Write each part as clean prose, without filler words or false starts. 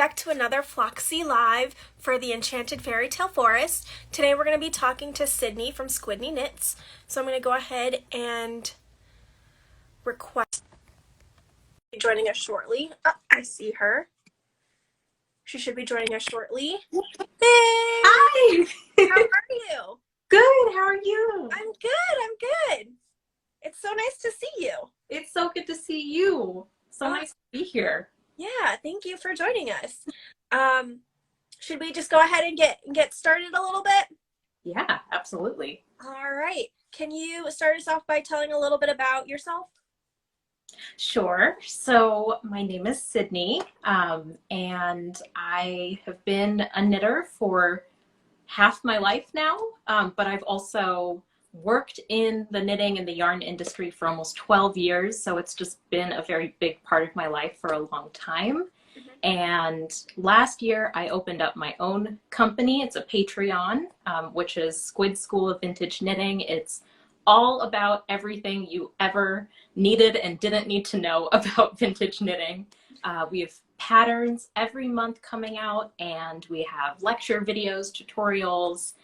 back to another Floxsie Live for the Enchanted Fairy Tale Forest. Today we're going to be talking to Sydney from Squidney Knits. So I'm going to go ahead and request joining us shortly. Oh, I see her. She should be joining us shortly. Hey! Hi! How are you? Good, how are you? I'm good. It's so nice to see you. It's so good to see you. So nice to be here. Yeah, thank you for joining us. Should we just go ahead and get started a little bit? Yeah, absolutely. All right. Can you start us off by telling a little bit about yourself? Sure. So my name is Sydney, and I have been a knitter for half my life now, but I've also worked in the knitting and the yarn industry for almost 12 years, so it's just been a very big part of my life for a long time. And last year I opened up my own company. It's a Patreon, which is Squid School of Vintage Knitting. It's all about everything you ever needed and didn't need to know about vintage knitting. We have patterns every month coming out, and we have lecture videos, tutorials,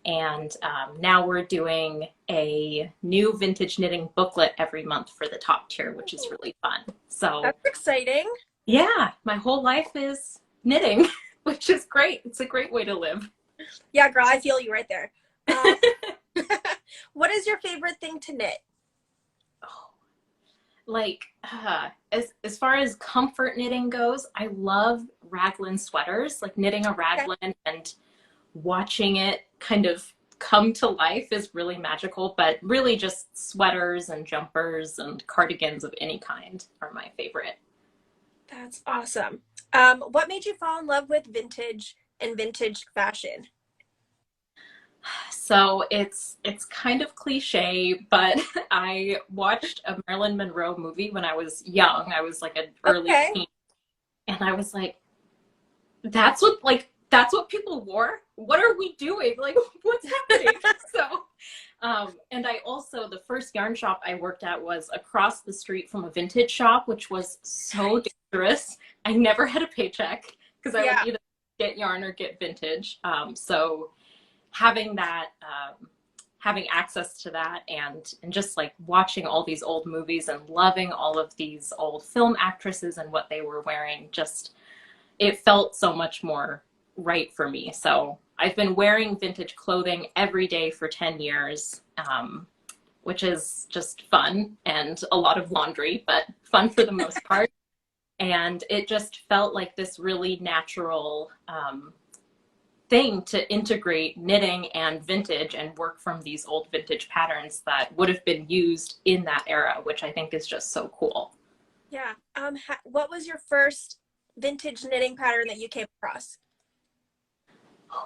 and now we're doing a new vintage knitting booklet every month for the top tier, which is really fun. So That's exciting. yeah, my whole life is knitting, which is great. It's a great way to live. Yeah, girl, I feel you right there. What is your favorite thing to knit? Oh, like as far as comfort knitting goes, I love raglan sweaters. Like knitting a raglan and watching it kind of come to life is really magical, but really just sweaters and jumpers and cardigans of any kind are my favorite. That's awesome. What made you fall in love with vintage and vintage fashion? So it's kind of cliche, but I watched a Marilyn Monroe movie when I was young. I was like an early teen, and I was like, that's what people wore? What are we doing? Like, what's happening? So and I also, the first yarn shop I worked at was across the street from a vintage shop, which was so dangerous. I never had a paycheck because I would either get yarn or get vintage. So having that, having access to that, and just like watching all these old movies and loving all of these old film actresses and what they were wearing, just it felt so much more right for me. So I've been wearing vintage clothing every day for 10 years, which is just fun and a lot of laundry, but fun for the most part. And it just felt like this really natural thing to integrate knitting and vintage and work from these old vintage patterns that would have been used in that era, which I think is just so cool. Yeah. What was your first vintage knitting pattern that you came across?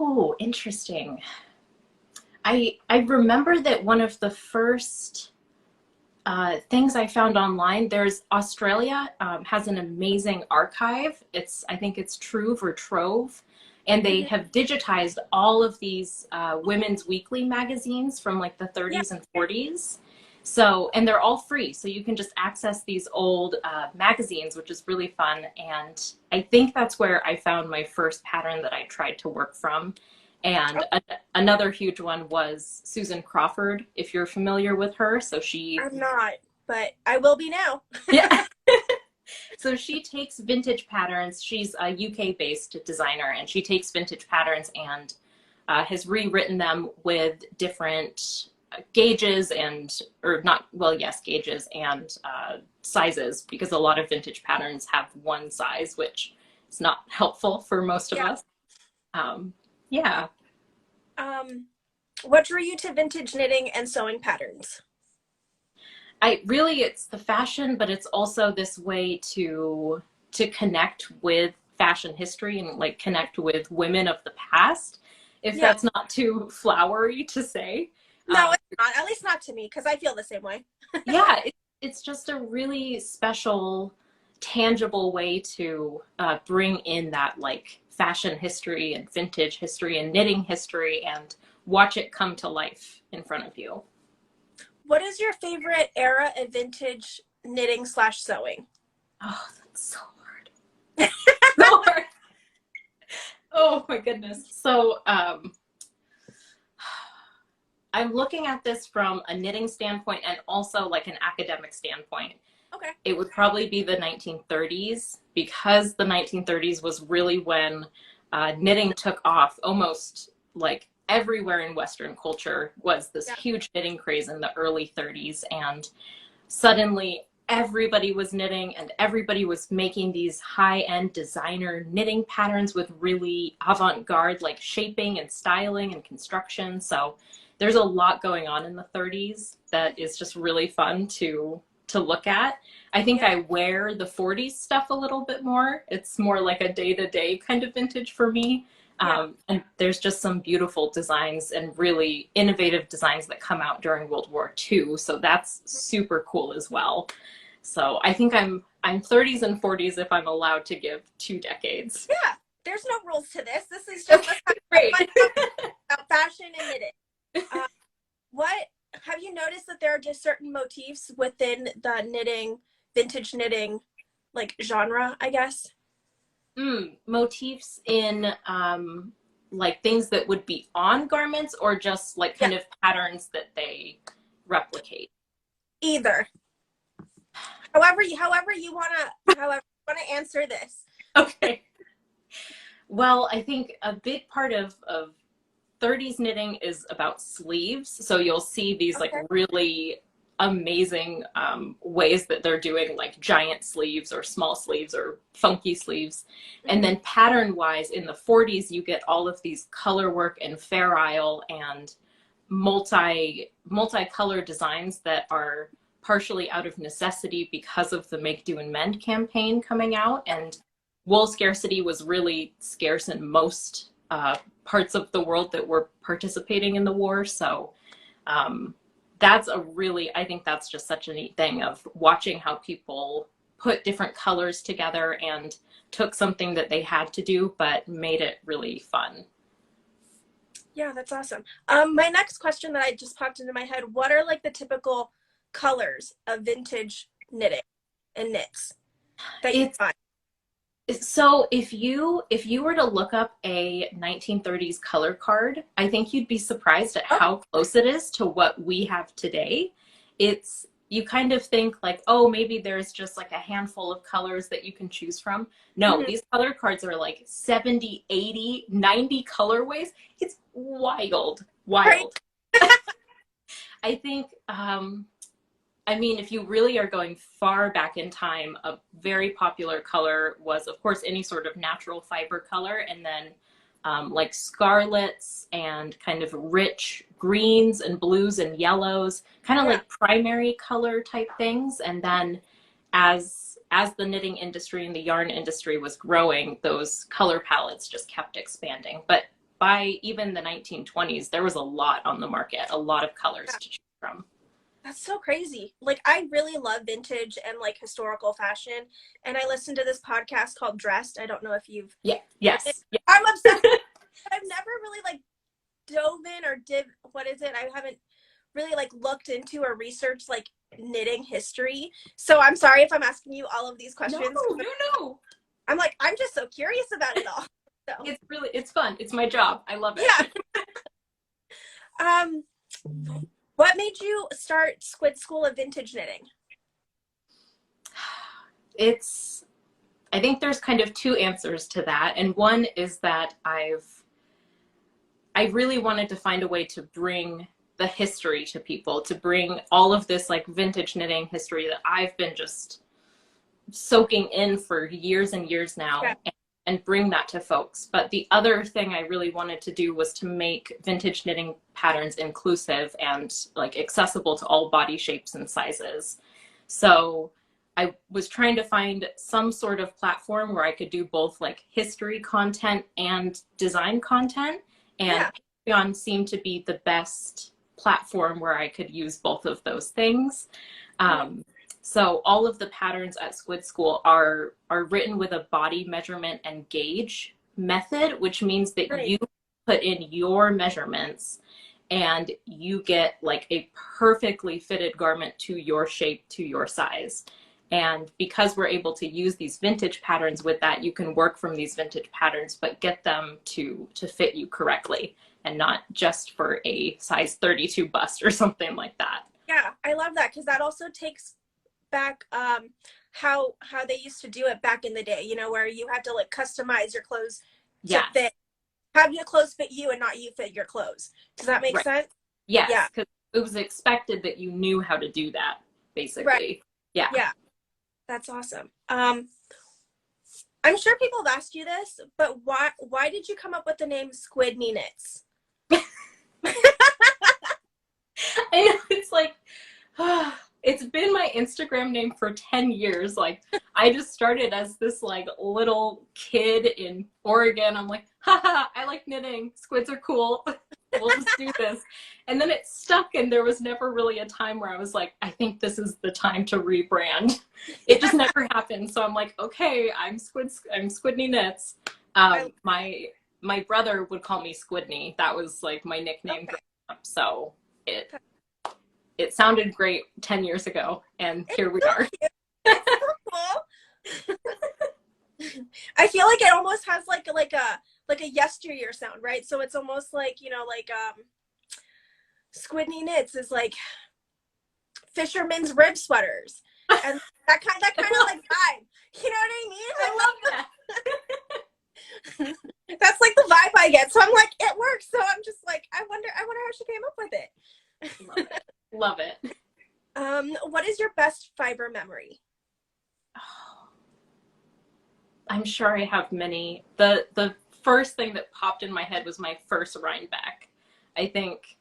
Oh, interesting. I remember that one of the first things I found online, there's Australia has an amazing archive. I think it's Truve or Trove, and they have digitized all of these women's weekly magazines from like the 30s and 40s. So, and they're all free. So you can just access these old magazines, which is really fun. And I think that's where I found my first pattern that I tried to work from. And another huge one was Susan Crawford, if you're familiar with her. So I'm not, but I will be now. Yeah. So she takes vintage patterns. She's a UK-based designer, and she takes vintage patterns and has rewritten them with different gauges gauges and sizes, because a lot of vintage patterns have one size, which is not helpful for most of us. Yeah. What drew you to vintage knitting and sewing patterns? It's the fashion, but it's also this way to connect with fashion history and like connect with women of the past, if that's not too flowery to say. No, it's not. At least not to me, because I feel the same way. Yeah, it's just a really special, tangible way to bring in that like fashion history and vintage history and knitting history and watch it come to life in front of you. What is your favorite era of vintage knitting / sewing? Oh, that's so hard. So hard. Oh my goodness. So I'm looking at this from a knitting standpoint and also like an academic standpoint. Okay. It would probably be the 1930s, because the 1930s was really when knitting took off. Almost like everywhere in Western culture was this huge knitting craze in the early 30s. And suddenly everybody was knitting and everybody was making these high-end designer knitting patterns with really avant-garde like shaping and styling and construction. So there's a lot going on in the 30s that is just really fun to look at. I think I wear the 40s stuff a little bit more. It's more like a day-to-day kind of vintage for me. And there's just some beautiful designs and really innovative designs that come out during World War II. So that's super cool as well. So I think I'm 30s and 40s if I'm allowed to give 2 decades. Yeah, there's no rules to this. This is just great about fashion and knitting. What have you noticed that there are just certain motifs within the knitting, vintage knitting, like genre, I guess? Motifs in like things that would be on garments, or just like kind of patterns that they replicate? Either. However you wanna answer this. Okay. Well, I think a big part of 30s knitting is about sleeves. So you'll see these like really amazing ways that they're doing like giant sleeves or small sleeves or funky sleeves. And then pattern wise in the 40s, you get all of these color work and Fair Isle and multi-color designs that are partially out of necessity because of the Make Do and Mend campaign coming out. And wool scarcity was really scarce in most parts of the world that were participating in the war. So that's I think that's just such a neat thing of watching how people put different colors together and took something that they had to do, but made it really fun. Yeah, that's awesome. My next question that I just popped into my head, what are like the typical colors of vintage knitting and knits that you find? So if you were to look up a 1930s color card, I think you'd be surprised at how close it is to what we have today. You kind of think like, oh, maybe there's just like a handful of colors that you can choose from. No, these color cards are like 70, 80, 90 colorways. It's wild. Right. I think, I mean, if you really are going far back in time, a very popular color was, of course, any sort of natural fiber color, and then like scarlets and kind of rich greens and blues and yellows, kind of like primary color type things. And then as the knitting industry and the yarn industry was growing, those color palettes just kept expanding. But by even the 1920s, there was a lot on the market, a lot of colors to choose from. That's so crazy. Like, I really love vintage and like historical fashion. And I listened to this podcast called Dressed. I don't know if you've. Yes. I'm obsessed. I've never really like dove in or what is it? I haven't really like looked into or researched like knitting history. So I'm sorry if I'm asking you all of these questions. No. I'm just so curious about it all. So. It's fun. It's my job. I love it. Yeah. What made you start Squid School of Vintage Knitting? I think there's kind of 2 answers to that. And one is that I really wanted to find a way to bring the history to people, to bring all of this like vintage knitting history that I've been just soaking in for years and years now, and bring that to folks. But the other thing I really wanted to do was to make vintage knitting patterns inclusive and like accessible to all body shapes and sizes. So I was trying to find some sort of platform where I could do both like history content and design content. And Patreon seemed to be the best platform where I could use both of those things. So all of the patterns at Squid School are written with a body measurement and gauge method, which means that you put in your measurements and you get like a perfectly fitted garment to your shape, to your size. And because we're able to use these vintage patterns with that, you can work from these vintage patterns, but get them to fit you correctly and not just for a size 32 bust or something like that. Yeah, I love that because that also takes back how they used to do it back in the day, you know, where you had to like customize your clothes to Yes. fit, have your clothes fit you and not you fit your clothes. Does that make sense? Yes, Yeah. because it was expected that you knew how to do that, basically. Right. Yeah. Yeah. That's awesome. I'm sure people have asked you this, but why did you come up with the name Squidney Knits? I know, it's like, it's been my Instagram name for 10 years. Like, I just started as this like little kid in Oregon. I'm like, haha, I like knitting. Squids are cool. We'll just do this. And then it stuck, and there was never really a time where I was like, I think this is the time to rebrand. It just never happened. So I'm like, okay, I'm Squidney Knits. My brother would call me Squidney. That was like my nickname growing up. So it sounded great 10 years ago, and here we are. I feel like it almost has like a yesteryear sound, right? So it's almost like, you know, like Squidney Knits is like fisherman's rib sweaters, and that kind of like vibe. You know what I mean? I love that. That's like the vibe I get. So I'm like, it works. So I'm just like, I wonder how she came up with it. Love it. Love it. What is your best fiber memory? Oh, I'm sure I have many. The first thing that popped in my head was my first Rhinebeck. I think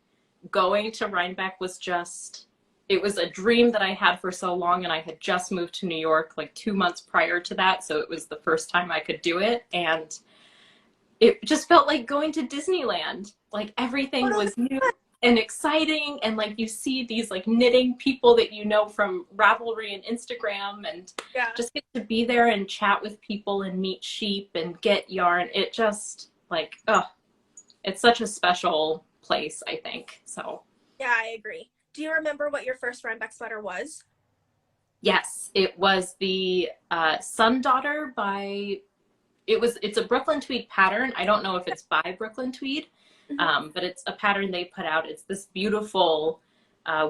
going to Rhinebeck was just, it was a dream that I had for so long, and I had just moved to New York like 2 months prior to that, so it was the first time I could do it, and it just felt like going to Disneyland. Like everything was new and exciting, and like you see these like knitting people that you know from Ravelry and Instagram, and just get to be there and chat with people and meet sheep and get yarn. It just like, oh, it's such a special place, I think. So yeah, I agree. Do you remember what your first Rhinebeck sweater was? yes, it was the Sun Daughter by, it's a Brooklyn Tweed pattern. I don't know if it's by Brooklyn Tweed, but it's a pattern they put out. It's this beautiful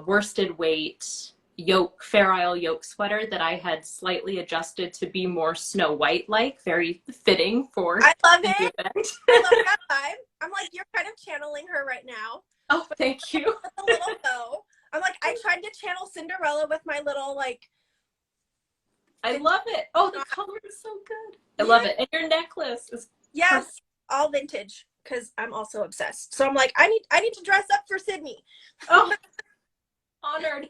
worsted weight yoke, Fair Isle yoke sweater that I had slightly adjusted to be more Snow White like, very fitting for I love it. Event. I love that vibe. I'm like, you're kind of channeling her right now. Oh, thank you. With a little bow. I'm like, I tried to channel Cinderella with my little like. I love it. Oh, the color is so good. I love it. And your necklace is perfect. All vintage, because I'm also obsessed. So I'm like, I need to dress up for Sydney. Oh, honored.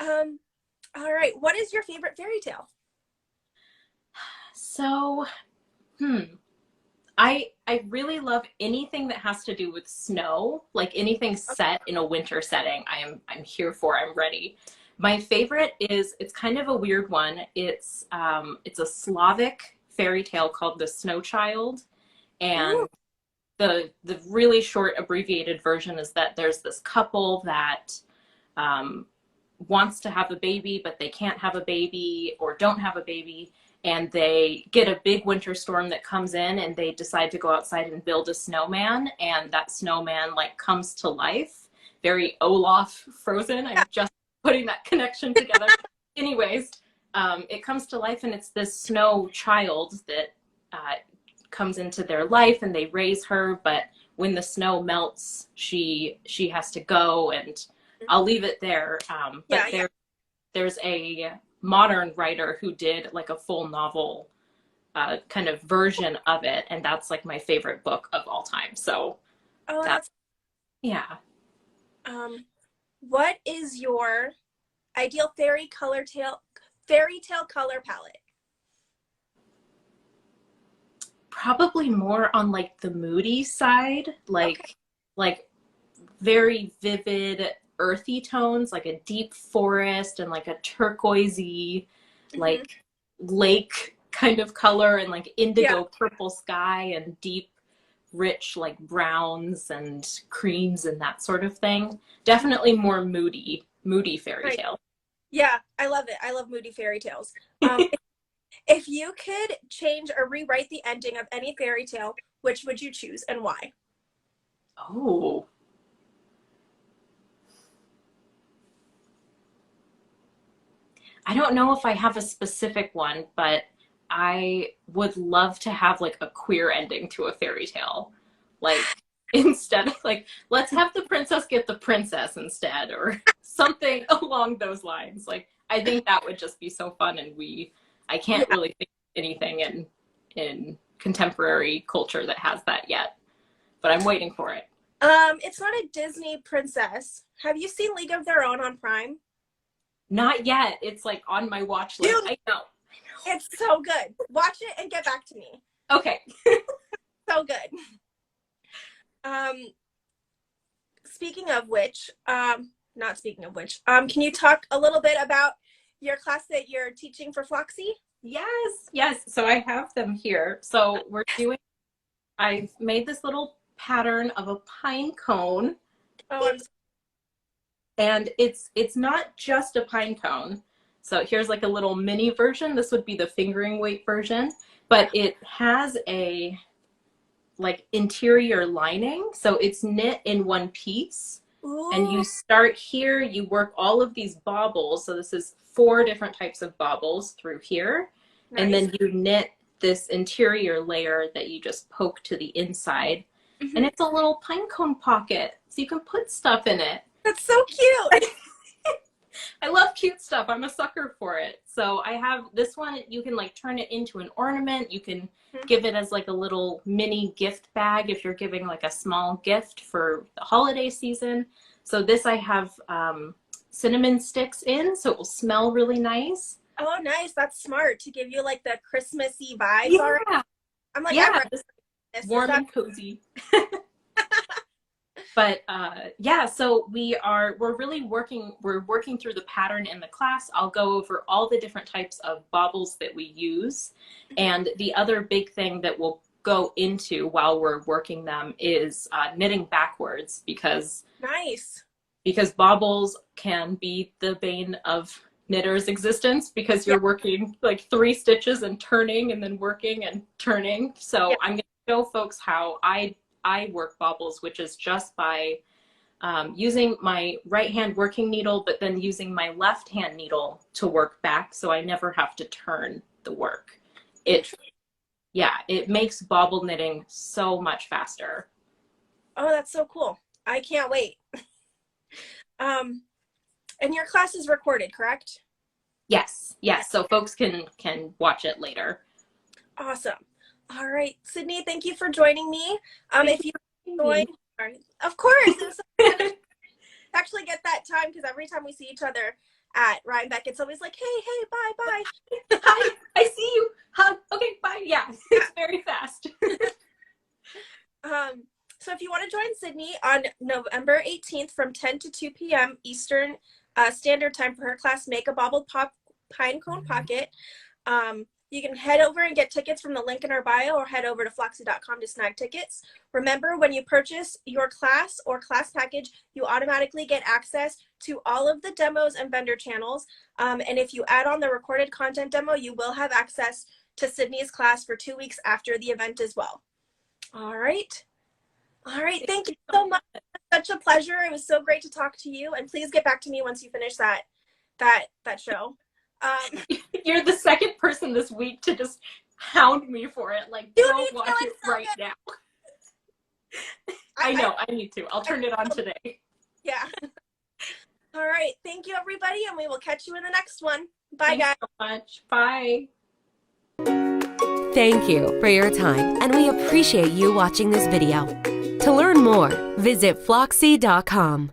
All right. What is your favorite fairy tale? So, I really love anything that has to do with snow, like anything set in a winter setting. I'm here for. I'm ready. My favorite is, it's kind of a weird one. It's a Slavic fairy tale called The Snow Child, and the really short abbreviated version is that there's this couple that wants to have a baby, but they can't have a baby or don't have a baby, and they get a big winter storm that comes in, and they decide to go outside and build a snowman, and that snowman like comes to life. Very Olaf Frozen. I'm just putting that connection together. Anyways, it comes to life, and it's this snow child that comes into their life, and they raise her, but when the snow melts, she has to go, and I'll leave it there. But there's a modern writer who did like a full novel kind of version of it, and that's like my favorite book of all time. So that's yeah. What is your ideal fairy tale color palette? Probably more on like the moody side, like very vivid earthy tones, like a deep forest and like a turquoisey like lake kind of color, and like indigo purple sky and deep rich like browns and creams and that sort of thing. Definitely more moody fairy tale. Yeah, I love it. I love moody fairy tales. If you could change or rewrite the ending of any fairy tale, which would you choose and why? Oh. I don't know if I have a specific one, but I would love to have like a queer ending to a fairy tale. Like instead of like, let's have the princess get the princess instead, or something along those lines. Like I think that would just be so fun, and I can't Yeah. really think of anything in contemporary culture that has that yet. But I'm waiting for it. It's not a Disney princess. Have you seen League of Their Own on Prime? Not yet. It's like on my watch list. Dude, I know. it's so good. Watch it and get back to me. Okay. So good. Speaking of which, not speaking of which, can you talk a little bit about your class that you're teaching for Floxsie? Yes. So I have them here. So I've made this little pattern of a pine cone. Oh, And it's not just a pine cone. So here's like a little mini version. This would be the fingering weight version, but it has a like interior lining. So it's knit in one piece. Ooh. And you start here, you work all of these baubles. So this is 4 different types of baubles through here. Nice. And then you knit this interior layer that you just poke to the inside. Mm-hmm. And it's a little pine cone pocket. So you can put stuff in it. That's so cute. I love cute stuff. I'm a sucker for it. So I have this one. You can like turn it into an ornament. You can give it as like a little mini gift bag if you're giving like a small gift for the holiday season. So this I have cinnamon sticks in, so it will smell really nice. Oh, nice. That's smart to give you like the Christmassy vibes. Yeah. Already. I'm like, yeah, this warm and cozy. But yeah, so we're working through the pattern in the class. I'll go over all the different types of baubles that we use. And the other big thing that we'll go into while we're working them is knitting backwards, because baubles can be the bane of knitters' existence, because you're working like 3 stitches and turning and then working and turning. So I'm going to show folks how I work baubles, which is just by using my right hand working needle, but then using my left hand needle to work back, so I never have to turn the work. It makes bauble knitting so much faster. Oh, that's so cool. I can't wait. And your class is recorded, correct? Yes. So folks can watch it later. Awesome. All right, Sydney, thank you for joining me. If you join, of course, it was so good to actually get that time, because every time we see each other at Rhinebeck, it's always like, hey, bye. Hi, I see you. Okay, bye. Yeah, it's very fast. So if you want to join Sydney on November 18th from 10 to 2 p.m. Eastern Standard Time for her class, Make a Bauble Pine Cone Pocket, you can head over and get tickets from the link in our bio, or head over to floxsie.com to snag tickets. Remember, when you purchase your class or class package, you automatically get access to all of the demos and vendor channels. And if you add on the recorded content demo, you will have access to Sydney's class for 2 weeks after the event as well. All right. Thank you so much. Such a pleasure. It was so great to talk to you. And please get back to me once you finish that show. You're the second person this week to just hound me for it. Like, go watch it right now. I know, I need to. I'll turn it on today. Yeah. All right. Thank you, everybody, and we will catch you in the next one. Bye, guys. Thanks so much. Bye. Thank you for your time, and we appreciate you watching this video. To learn more, visit floxsie.com.